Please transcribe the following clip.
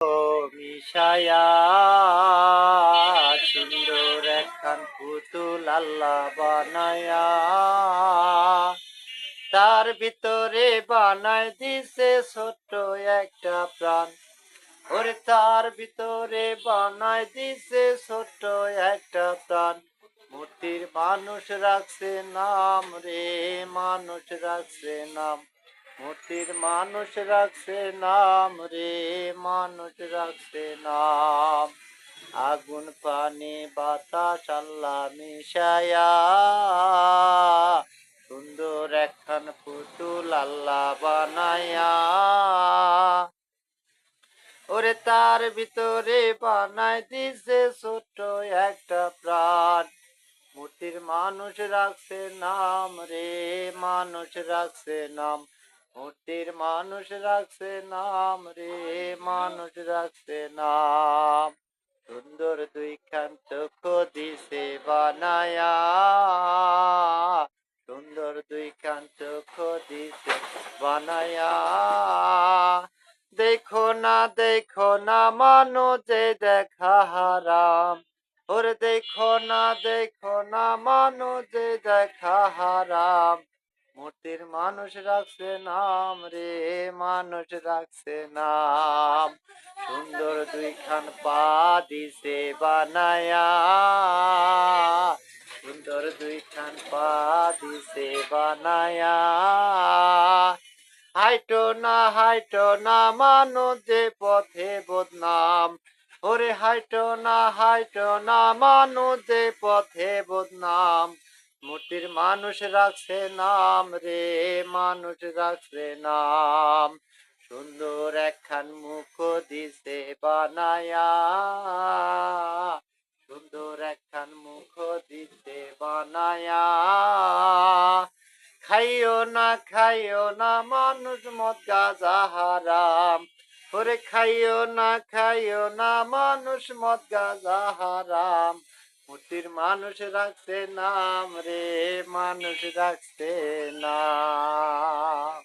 মিশায়া সুন্দর একখান পুতুল আল্লাহ বানায়া তার ভিতরে বানায় দিছে ছোট্ট একটা প্রাণ। ওরে তার ভিতরে বানায় দিছে ছোট্ট একটা প্রাণ। মূর্তির মানুষ রাখছে নাম রে, মানুষ রাখছে নাম। মূর্তির মানুষ রাখছে নাম রে, মানুষ রাখছে নাম। আগুন পানি বাতাস আল্লাহ মিশায়া সুন্দর একখান পুতুল আল্লাহ বানায়া ওরে তার ভিতরে বানায় দিছে ছোট্ট একটা প্রাণ। মূর্তির মানুষ রাখছে নাম রে, মানুষ রাখছে নাম। মূর্তির মানুষ রাখছে নাম রে, মানুষ রাখছে নাম। সুন্দর দুইখান চোখ দিছে বানায়া সুন্দর দুইখান চোখ দিছে বানায়া দেখো না মানুষে দেখা হারাম। ওরে দেখো না মানুষে দেখা হারাম। মূর্তির মানুষ রাখছে নাম রে, মানুষ রাখছে নাম। সুন্দর দুইখান পা দিছে বানায়া সুন্দর দুইখান পা দিছে বানায়া হাইটো না মানুষ যে পথে বদনাম। ওরে হাইটো না মানুষ যে পথে বদনাম। মূর্তির মানুষ রাখছে নাম রে, মানুষ রাখছে নাম। সুন্দর একখান মুখ দিছে বানায়া সুন্দর একখান মুখ দিছে বানায়া খাইও না মানুষ মদ গাঁজা হারাম। ওরে খাইও না মানুষ মদ গাঁজা হারাম। মূর্তির মানুষ রাখছে নাম রে, মানুষ রাখছে নাম।